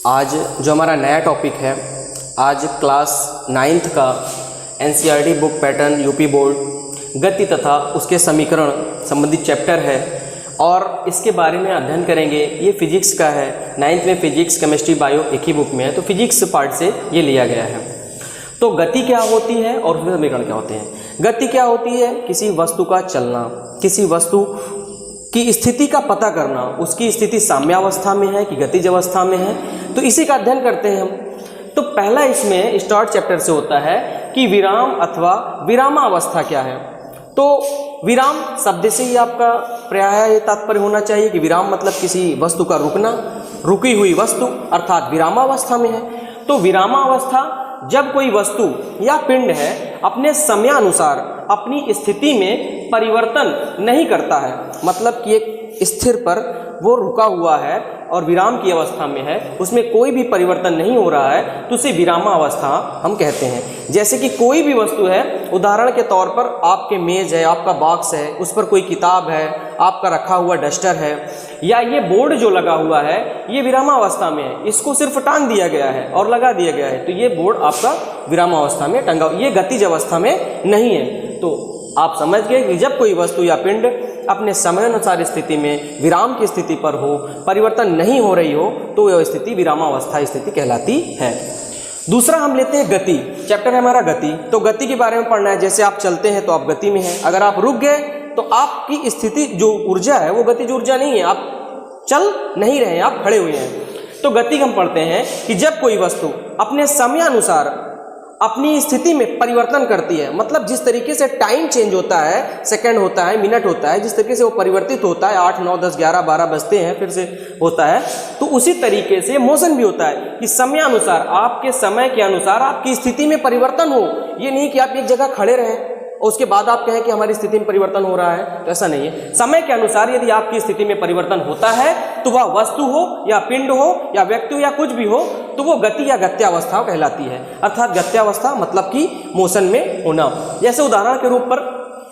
आज जो हमारा नया टॉपिक है, आज क्लास 9th का NCERT book pattern UP board गति तथा उसके समीकरण संबंधित चैप्टर है और इसके बारे में अध्ययन करेंगे। ये फिजिक्स का है, 9th में फिजिक्स केमिस्ट्री बायो एक ही बुक में है, तो फिजिक्स पार्ट से ये लिया गया है। तो गति क्या होती है और उसके समीकरण क्या होते हैं। गति क्या होती है? किसी वस्तु का चलना, किसी वस्तु की स्थिति का पता करना, उसकी स्थिति साम्यावस्था में है कि गतिज अवस्था में है, तो इसी का अध्ययन करते हैं हम। तो पहला इसमें स्टार्ट चैप्टर से होता है कि विराम अथवा विरामावस्था क्या है। तो विराम शब्द से ही आपका प्रायः ये तात्पर्य होना चाहिए कि विराम मतलब किसी वस्तु का रुकना, रुकी हुई वस्तु अर्थात विरामावस्था में है। तो विरामावस्था जब कोई वस्तु या पिंड है अपने समयानुसार अपनी स्थिति में परिवर्तन नहीं करता है, मतलब कि एक स्थिर पर वो रुका हुआ है और विराम की अवस्था में है, उसमें कोई भी परिवर्तन नहीं हो रहा है, तो उसे विरामावस्था हम कहते हैं। जैसे कि कोई भी वस्तु है, उदाहरण के तौर पर आपके मेज है, आपका बॉक्स है, उस पर कोई किताब है, आपका रखा हुआ डस्टर है, या ये बोर्ड जो लगा हुआ है ये विरामावस्था में है, इसको सिर्फ टांग दिया गया है और लगा दिया गया है, तो ये बोर्ड आपका विरामावस्था में टंगा, ये गतिज अवस्था में नहीं है। तो आप समझ गए कि जब कोई वस्तु या पिंड अपने समयानुसार स्थिति में विराम की स्थिति पर हो, परिवर्तन नहीं हो रही हो, तो यह स्थिति विरामावस्था स्थिति कहलाती है। दूसरा हम लेते हैं गति, चैप्टर है हमारा गति। तो गति के बारे में पढ़ना है। जैसे आप चलते हैं तो आप गति में हैं, अगर आप रुक गए तो आपकी स्थिति जो ऊर्जा है वो गतिज ऊर्जा नहीं है, आप चल नहीं रहे हैं, आप खड़े हुए हैं। तो गति हम पढ़ते हैं कि जब कोई वस्तु अपने समयानुसार अपनी स्थिति में परिवर्तन करती है, मतलब जिस तरीके से टाइम चेंज होता है, सेकंड होता है, मिनट होता है, जिस तरीके से वो परिवर्तित होता है, 8 9 10 11 12 बजते हैं फिर से होता है, तो उसी तरीके से मोशन भी होता है कि समयानुसार आपके समय के अनुसार आपकी स्थिति में परिवर्तन हो। ये नहीं कि आप एक जगह खड़े रहें और उसके बाद आप कहें कि हमारी स्थिति में परिवर्तन हो रहा है, तो ऐसा नहीं है। समय के अनुसार यदि आपकी स्थिति में परिवर्तन होता है तो वह वस्तु हो या पिंड हो या व्यक्ति हो या कुछ भी हो, तो वो गति या गत्यावस्था कहलाती है। अर्थात गत्यावस्था मतलब कि मोशन में होना। जैसे उदाहरण के रूप पर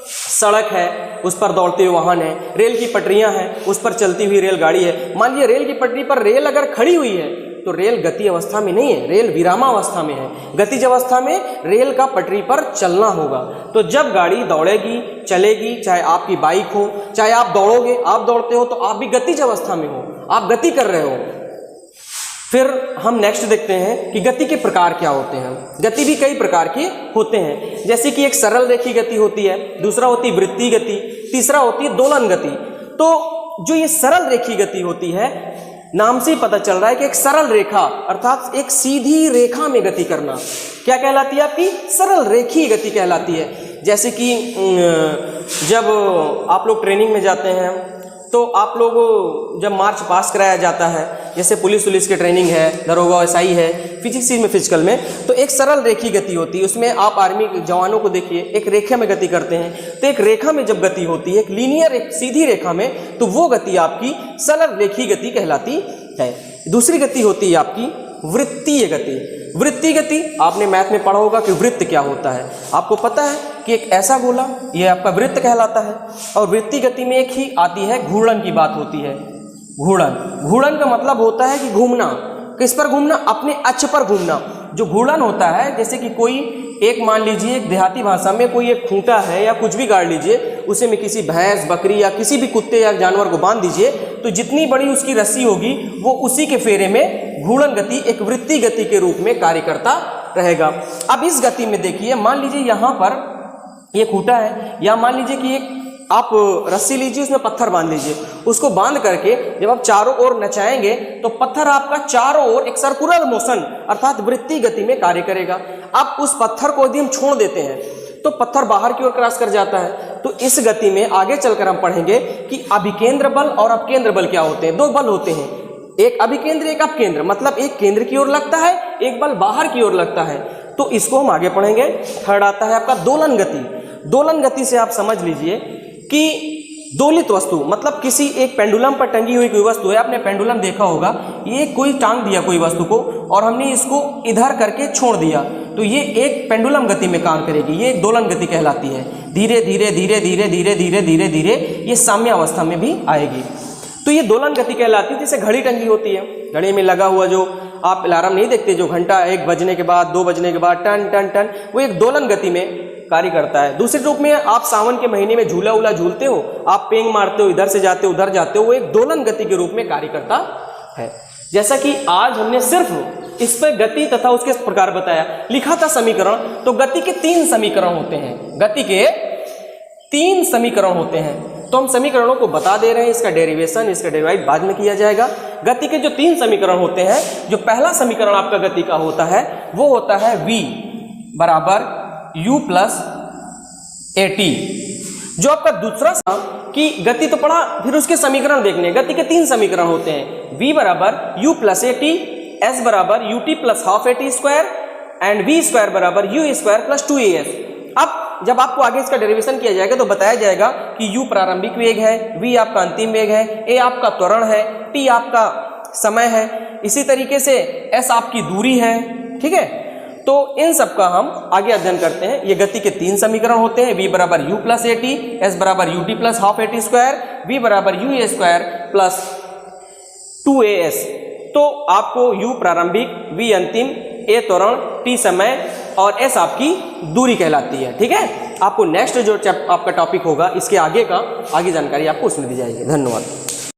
सड़क है, उस पर दौड़ते हुए वाहन है, रेल की पटरियां हैं, उस पर चलती हुई रेलगाड़ी है। मान लीजिए रेल की पटरी पर रेल अगर खड़ी हुई है तो रेल गति अवस्था में नहीं है, रेल विरामावस्था में है। गतिज अवस्था में रेल का पटरी पर चलना होगा। तो जब गाड़ी दौड़ेगी, चलेगी, चाहे आपकी बाइक हो, चाहे आप दौड़ोगे, आप दौड़ते हो, तो आप भी गतिज अवस्था में हो, आप गति कर रहे हो। फिर हम नेक्स्ट देखते हैं कि गति के प्रकार क्या होते हैं। गति भी कई प्रकार के होते हैं, जैसे कि एक सरल रेखीय गति होती है, दूसरा होती है वृत्तीय गति, तीसरा होती है दोलन गति। तो जो ये सरल रेखीय गति होती है, नाम से ही पता चल रहा है कि एक सरल रेखा अर्थात एक सीधी रेखा में गति करना क्या कहलाती है? आपकी सरल रेखीय गति कहलाती है। जैसे कि जब आप लोग ट्रेनिंग में जाते हैं तो आप लोग जब मार्च पास कराया जाता है, जैसे पुलिस की ट्रेनिंग है, दरोगा एसआई है, फिजिक्स में फिजिकल में, तो एक सरल रेखीय गति होती है। उसमें आप आर्मी के जवानों को देखिए, एक रेखा में गति करते हैं। तो एक रेखा में जब गति होती है, एक लीनियर एक सीधी रेखा में, तो वो गति आपकी सरल रेखीय गति कहलाती है। दूसरी गति होती है आपकी वृत्तीय गति। वृत्तीय गति आपने मैथ में पढ़ा होगा कि वृत्त क्या होता है। आपको पता है कि एक ऐसा गोला, ये आपका वृत्त कहलाता है। और वृत्तीय गति में एक ही आती है घूर्णन की बात होती है। घूर्णन, घूर्णन का मतलब होता है कि घूमना। किस पर घूमना? अपने अक्ष पर घूमना। जो घूर्णन होता है, जैसे कि कोई एक मान लीजिए एक देहाती भाषा में कोई एक खूंटा है या कुछ भी गाड़ लीजिए, उसे में किसी भैंस, बकरी या किसी भी कुत्ते या जानवर को बांध दीजिए, तो जितनी बड़ी उसकी रस्सी होगी वो उसी के फेरे में घूर्णन गति एक वृत्तीय गति के रूप में कार्य करता रहेगा। अब इस गति में देखिए, मान लीजिए यहाँ पर ये खूंटा है, या मान लीजिए कि एक आप रस्सी लीजिए, उसमें पत्थर बांध लीजिए, उसको बांध करके जब आप चारों ओर नचाएंगे तो पत्थर आपका चारों ओर एक सर्कुलर मोशन अर्थात वृत्तीय गति में कार्य करेगा। अब उस पत्थर को यदि हम छोड़ देते हैं तो पत्थर बाहर की ओर क्रॉस कर जाता है। तो इस गति में आगे चलकर हम पढ़ेंगे कि अभिकेंद्र बल और अपकेंद्र बल क्या होते हैं। दो बल होते हैं, एक अभिकेंद्र एक अपकेंद्र, मतलब एक केंद्र की ओर लगता है, एक बल बाहर की ओर लगता है। तो इसको हम आगे पढ़ेंगे। थर्ड आता है आपका दोलन गति। दोलन गति से आप समझ लीजिए कि दोलित वस्तु, मतलब किसी एक पेंडुलम पर टंगी हुई कोई वस्तु है, आपने पेंडुलम देखा होगा, ये कोई टांग दिया कोई वस्तु को और हमने इसको इधर करके छोड़ दिया, तो ये एक पेंडुलम गति में काम करेगी, ये एक दोलन गति कहलाती है। धीरे धीरे धीरे धीरे धीरे धीरे धीरे धीरे ये साम्यावस्था में भी आएगी। तो ये दोलन गति कहलाती है। जैसे घड़ी टंगी होती है, घड़ी में लगा हुआ जो आप अलार्म नहीं देखते जो घंटा 1 बजने के बाद 2 बजने के बाद टन टन टन, वो एक दोलन गति में कार्य करता है। दूसरे रूप में आप सावन के महीने में झूला उला झूलते हो, आप पेंग मारते हो, इधर से जाते हो उधर जाते हो, वो एक दोलन गति के रूप में कार्य करता है। जैसा कि आज हमने सिर्फ इस पर गति तथा उसके प्रकार बताया, लिखा था समीकरण, तो गति के 3 समीकरण होते हैं, गति के 3 समीकरण होते हैं। तो हम समीकरणों को बता दे रहे हैं, इसका डेरिवेशन, इसका डेरिवेट बाद में किया जाएगा। गति के जो 3 समीकरण होते हैं, जो पहला समीकरण आपका गति का होता है वो होता है v बराबर u प्लस ए टी। जो आपका दूसरा कि गति तो पढ़ा, फिर उसके समीकरण देखने। गति के 3 समीकरण होते हैं, v बराबर u plus A T, s बराबर U T plus half A T square and v square बराबर यू स्क्वायर प्लस 2as। अब जब आपको आगे इसका डेरिवेशन किया जाएगा तो बताया जाएगा कि u प्रारंभिक वेग है, v आपका अंतिम वेग है, a आपका त्वरण है, t आपका समय है, इसी तरीके से s आपकी दूरी है। ठीक है, तो इन सब का हम आगे अध्ययन करते हैं। ये गति के 3 समीकरण होते हैं, v बराबर u plus A T, s बराबर U T plus half A T square, v बराबर U A square plus 2as। तो आपको u प्रारंभिक, v अंतिम, a त्वरण, t समय और s आपकी दूरी कहलाती है। ठीक है, आपको नेक्स्ट जो आपका टॉपिक होगा इसके आगे का आगे जानकारी आपको उसमें दी जाएगी। धन्यवाद।